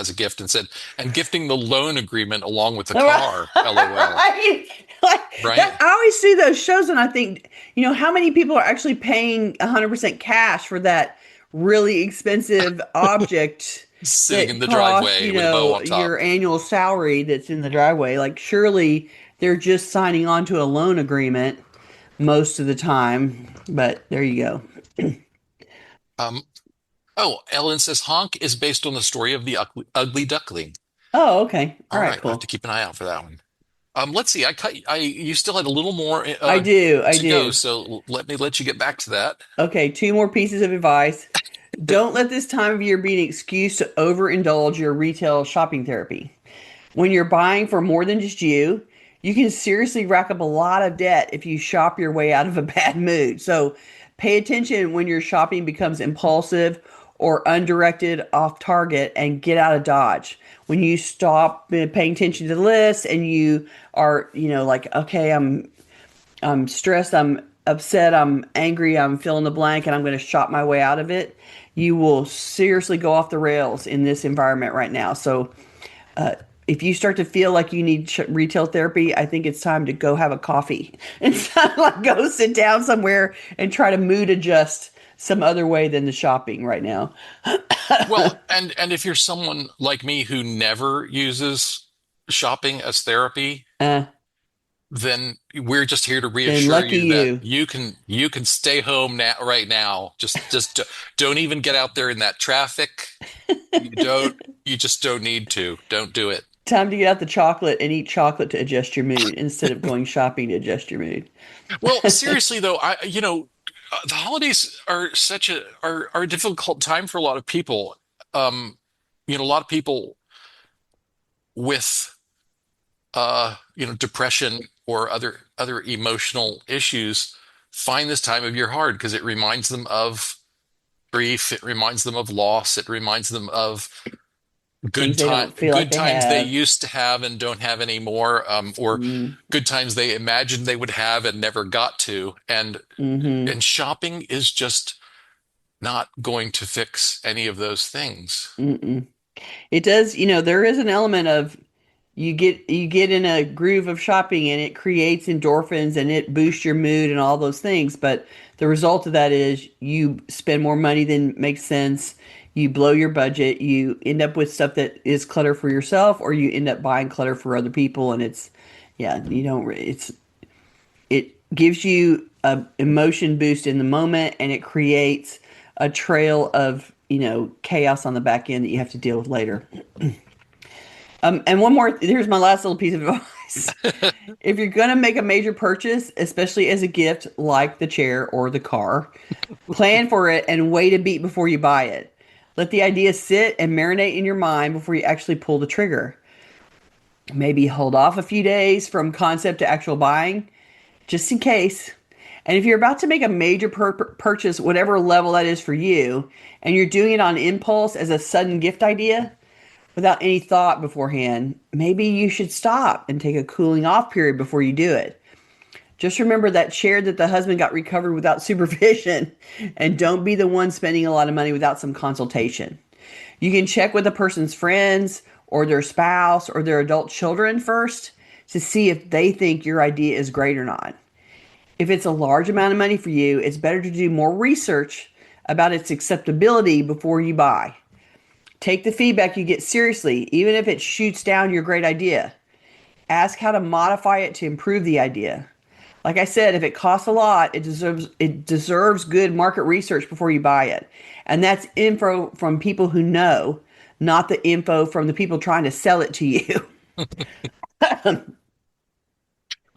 a gift and said, and gifting the loan agreement along with the car. LOL. Right? Like that, Right? I always see those shows and I think, how many people are actually paying 100% cash for that really expensive object Sitting in that the costs, driveway with a bow on top. your annual salary that's in the driveway. Like surely they're just signing on to a loan agreement most of the time. But there you go. Um, oh, Ellen says honk is based on the story of the ugly duckling. Oh, okay. All All right, right, I have to cool. keep an eye out for that one. Let's see. You still had a little more I do. I to go, do. so let me let you get back to that. Okay, two more pieces of advice. Don't let this time of year be an excuse to overindulge your retail shopping therapy. When you're buying for more than just you, you can seriously rack up a lot of debt if you shop your way out of a bad mood. So pay attention when your shopping becomes impulsive or undirected, off target, and get out of Dodge. When you stop paying attention to the list and you are, like, okay, I'm stressed, I'm upset, I'm angry, I'm fill in the blank, and I'm going to shop my way out of it, you will seriously go off the rails in this environment right now. So if you start to feel like you need retail therapy, I think it's time to go have a coffee and like go sit down somewhere and try to mood adjust some other way than the shopping right now. Well, and if you're someone like me who never uses shopping as therapy, Uh, then we're just here to then reassure lucky you that you. you can stay home now right now. Just don't even get out there in that traffic. You just don't need to. Don't do it. Time to get out the chocolate and eat chocolate to adjust your mood instead of going shopping to adjust your mood. Well, seriously though, the holidays are such are a difficult time for a lot of people. A lot of people with depression or other emotional issues find this time of year hard because it reminds them of grief, it reminds them of loss, it reminds them of Things they don't feel like good they times they have. used to have and don't have anymore, or Mm, good times they imagined they would have and never got to. mm-hmm. And shopping is just not going to fix any of those things. Mm-mm. It does, there is an element of you get in a groove of shopping and it creates endorphins and it boosts your mood and all those things, but the result of that is you spend more money than makes sense. You blow your budget, you end up with stuff that is clutter for yourself, or you end up buying clutter for other people, and it's yeah, you don't it gives you a emotion boost in the moment, and it creates a trail of, chaos on the back end that you have to deal with later. And one more, here's my last little piece of advice. If you're going to make a major purchase, especially as a gift like the chair or the car, plan for it and wait a beat before you buy it. Let the idea sit and marinate in your mind before you actually pull the trigger. Maybe hold off a few days from concept to actual buying, just in case. And if you're about to make a major purchase, whatever level that is for you, and you're doing it on impulse as a sudden gift idea, without any thought beforehand, maybe you should stop and take a cooling off period before you do it. Just remember that chair that the husband got recovered without supervision, and don't be the one spending a lot of money without some consultation. You can check with a person's friends or their spouse or their adult children first to see if they think your idea is great or not. If it's a large amount of money for you, it's better to do more research about its acceptability before you buy. Take the feedback you get seriously, even if it shoots down your great idea. Ask how to modify it to improve the idea. Like I said, if it costs a lot, it deserves good market research before you buy it. And that's info from people who know, not the info from the people trying to sell it to you.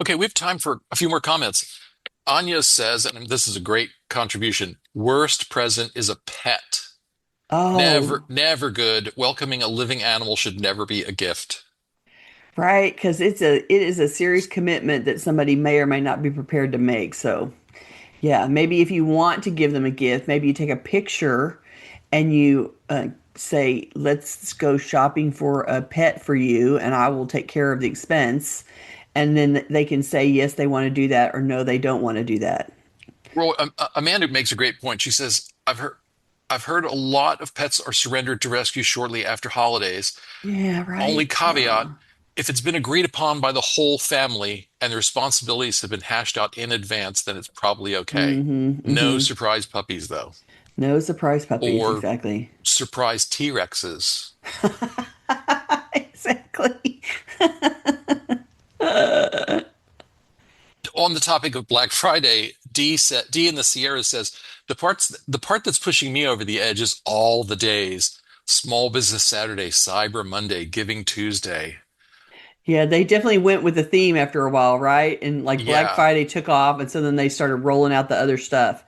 Okay, we have time for a few more comments. Anya says, and this is a great contribution, worst present is a pet. Never, Oh, never good. Welcoming a living animal should never be a gift. right, because it is a serious commitment that somebody may or may not be prepared to make. So, yeah, maybe if you want to give them a gift, maybe you take a picture and you say, let's go shopping for a pet for you, and I will take care of the expense. And then they can say, yes, they want to do that, or no, they don't want to do that. Well, Amanda makes a great point. She says, I've heard a lot of pets are surrendered to rescue shortly after holidays. Yeah, Only right. caveat, if it's been agreed upon by the whole family and the responsibilities have been hashed out in advance, then it's probably okay. Mm-hmm. No Mm-hmm. surprise puppies, though, No surprise puppies, or exactly. surprise T-Rexes. Exactly. On the topic of Black Friday, D in the Sierra says the part that's pushing me over the edge is all the days. Small Business Saturday, Cyber Monday, Giving Tuesday. Yeah, they definitely went with the theme after a while, right? And like Black Yeah. Friday took off, and so then they started rolling out the other stuff.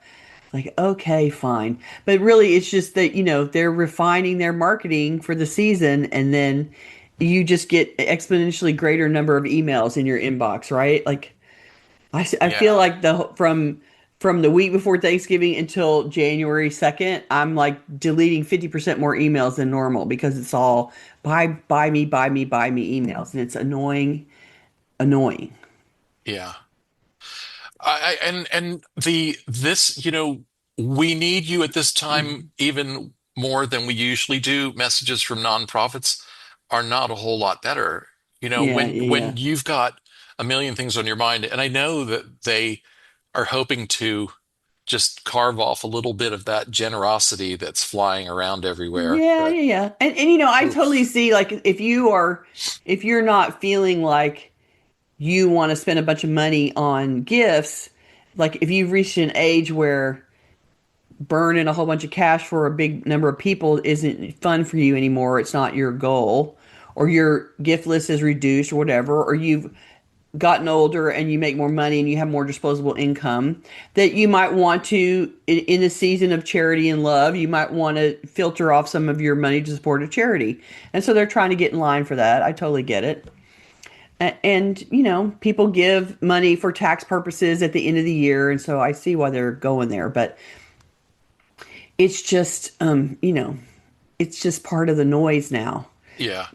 Like, okay, fine. But really, it's just that, they're refining their marketing for the season, and then you just get exponentially greater number of emails in your inbox, right? Like I feel Yeah. like from the week before Thanksgiving until January 2nd, I'm like deleting 50% more emails than normal because it's all buy me emails, and it's annoying, annoying. Yeah. And the this, we need you at this time even more than we usually do. Messages from nonprofits are not a whole lot better. Yeah, When yeah, you've got a million things on your mind, and I know that they are hoping to just carve off a little bit of that generosity that's flying around everywhere. yeah, yeah, But yeah. And I totally oof, see like if you're not feeling like you want to spend a bunch of money on gifts, like if you've reached an age where burning a whole bunch of cash for a big number of people isn't fun for you anymore, it's not your goal, or your gift list is reduced or whatever, or you've gotten older and you make more money and you have more disposable income, that you might want to, in the season of charity and love, you might want to filter off some of your money to support a charity. And so they're trying to get in line for that. I totally get it. And, people give money for tax purposes at the end of the year. And so I see why they're going there. But it's just, it's just part of the noise now. yeah.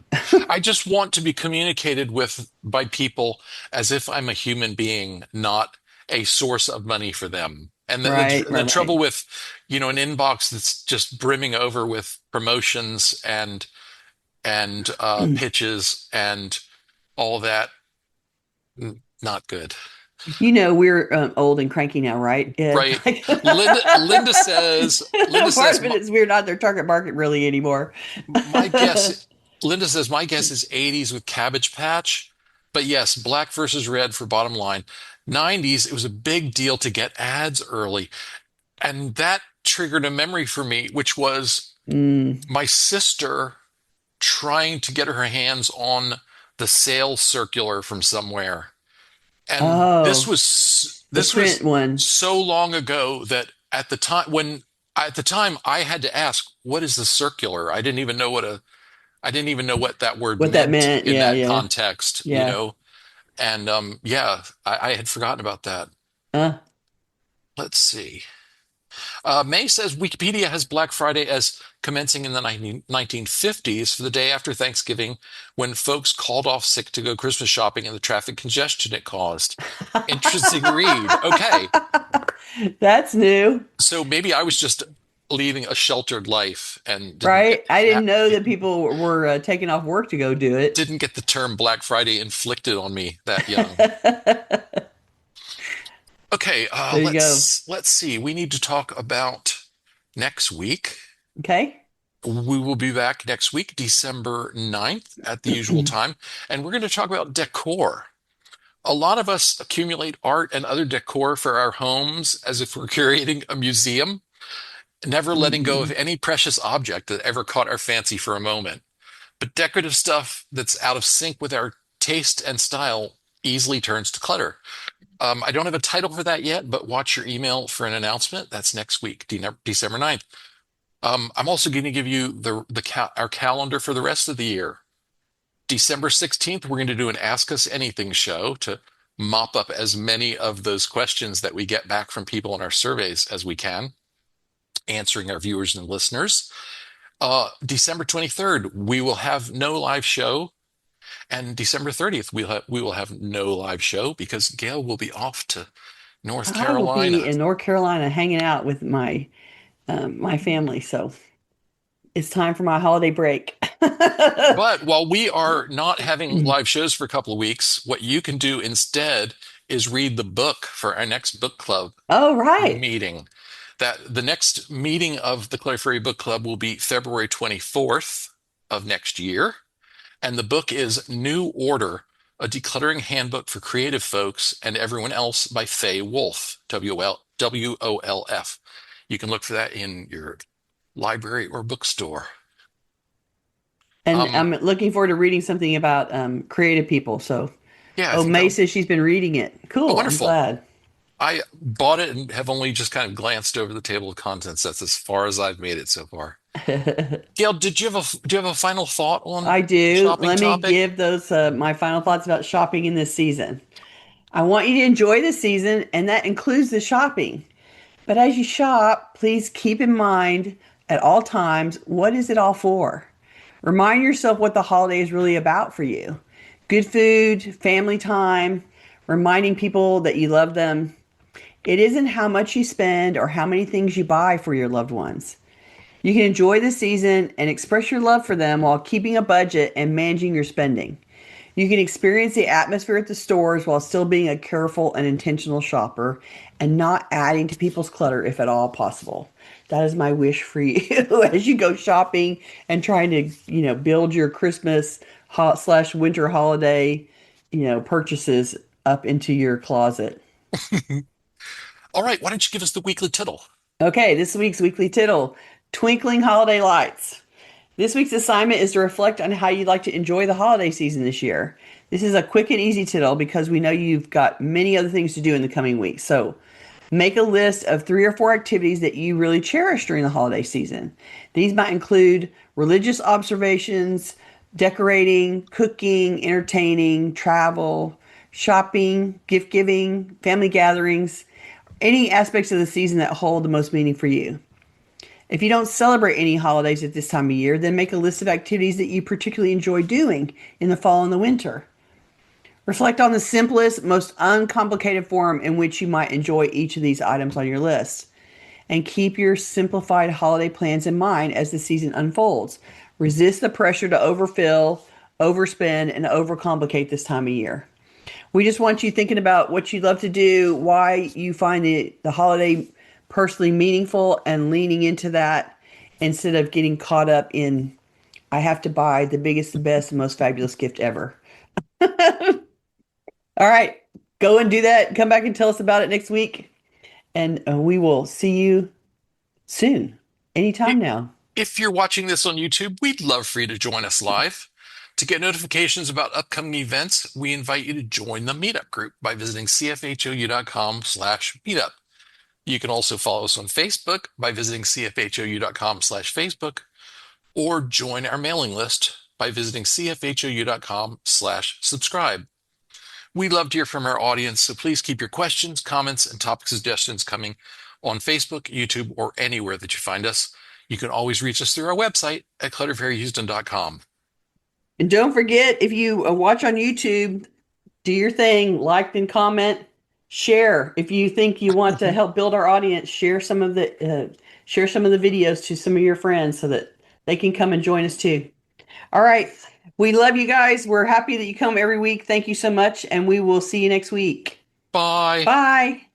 I just want to be communicated with by people as if I'm a human being, not a source of money for them. And Right, the right, trouble right. with, an inbox that's just brimming over with promotions and pitches and all that, not good. We're old and cranky now, right, Ed? Right. Like, Linda part says, of it is we're not their target market really anymore. my guess, Linda says, my guess is 80s with Cabbage Patch. But yes, black versus red for bottom line. 90s, it was a big deal to get ads early. And that triggered a memory for me, which was Mm. my sister trying to get her hands on the sales circular from somewhere. And this Oh, was the this print was one so long ago that at the time I had to ask, what is the circular? I didn't even know what that word what that meant meant. in Yeah, that yeah, context, yeah. And yeah, I had forgotten about that. Uh, Let's see. May says Wikipedia has Black Friday as commencing in the 1950s for the day after Thanksgiving when folks called off sick to go Christmas shopping and the traffic congestion it caused. Interesting read. Okay. that's new, So maybe I was just leading a sheltered life and right? I didn't know that people were taking off work to go do it. didn't get the term Black Friday inflicted on me that young. There Okay, you go. let's see. We need to talk about next week. Okay. We will be back next week, December 9th at the usual time, and we're going to talk about decor. A lot of us accumulate art and other decor for our homes as if we're curating a museum, never letting go of Mhm. any precious object that ever caught our fancy for a moment. But decorative stuff that's out of sync with our taste and style easily turns to clutter. I don't have a title for that yet, but watch your email for an announcement. That's next week, December 9th. I'm also going to give you our calendar for the rest of the year. December 16th, we're going to do an Ask Us Anything show to mop up as many of those questions that we get back from people in our surveys as we can, answering our viewers and listeners. December 23rd, we will have no live show. And December 30th, we will have no live show because Gail will be off to North I will be Carolina. in North Carolina hanging out with my family, so it's time for my holiday break. But while we are not having live shows for a couple of weeks, what you can do instead is read the book for our next book club Oh, right. meeting. That the next meeting of the Clutter Fairy Book Club will be February 24th of next year. And the book is New Order, a decluttering handbook for creative folks and everyone else by Faye Wolf, WOLF. You can look for that in your library or bookstore. And Um, I'm looking forward to reading something about creative people. So, yeah, I oh, think May that'll. says she's been reading it. Oh, Cool. I'm wonderful. glad. I bought it and have only just kind of glanced over the table of contents. That's as far as I've made it so far. Gail, do you have a final thought on I the do. shopping Let me topic? give those my final thoughts about shopping in this season. I want you to enjoy the season, and that includes the shopping. But as you shop, please keep in mind at all times, what is it all for? Remind yourself what the holiday is really about for you. Good food, family time, reminding people that you love them. It isn't how much you spend or how many things you buy for your loved ones. You can enjoy the season and express your love for them while keeping a budget and managing your spending. You can experience the atmosphere at the stores while still being a careful and intentional shopper and not adding to people's clutter if at all possible. That is my wish for you as you go shopping and trying to, build your Christmas slash winter holiday, purchases up into your closet. All right, why don't you give us the weekly tittle? Okay, this week's weekly tittle, Twinkling Holiday Lights. This week's assignment is to reflect on how you'd like to enjoy the holiday season this year. This is a quick and easy tittle because we know you've got many other things to do in the coming weeks. So make a list of 3 or 4 activities that you really cherish during the holiday season. These might include religious observations, decorating, cooking, entertaining, travel, shopping, gift giving, family gatherings, any aspects of the season that hold the most meaning for you. If you don't celebrate any holidays at this time of year, then make a list of activities that you particularly enjoy doing in the fall and the winter. Reflect on the simplest, most uncomplicated form in which you might enjoy each of these items on your list. And keep your simplified holiday plans in mind as the season unfolds. Resist the pressure to overfill, overspend, and overcomplicate this time of year. We just want you thinking about what you love to do, why you find the holiday personally meaningful, and leaning into that instead of getting caught up in, I have to buy the biggest, the best, the most fabulous gift ever. All right, go and do that. Come back and tell us about it next week. And we will see you soon, I- anytime now. If you're watching this on YouTube, we'd love for you to join us live. To get notifications about upcoming events, we invite you to join the meetup group by visiting cfhou.com/meetup. You can also follow us on Facebook by visiting cfhou.com/Facebook or join our mailing list by visiting cfhou.com/subscribe. We love to hear from our audience, so please keep your questions, comments, and topic suggestions coming on Facebook, YouTube, or anywhere that you find us. You can always reach us through our website at clutterfairyhouston.com. And don't forget, if you watch on YouTube, do your thing, like and comment, share. If you think you want to help build our audience, share some of the videos to some of your friends so that they can come and join us too. All right. We love you guys. We're happy that you come every week. Thank you so much, and we will see you next week. Bye. Bye.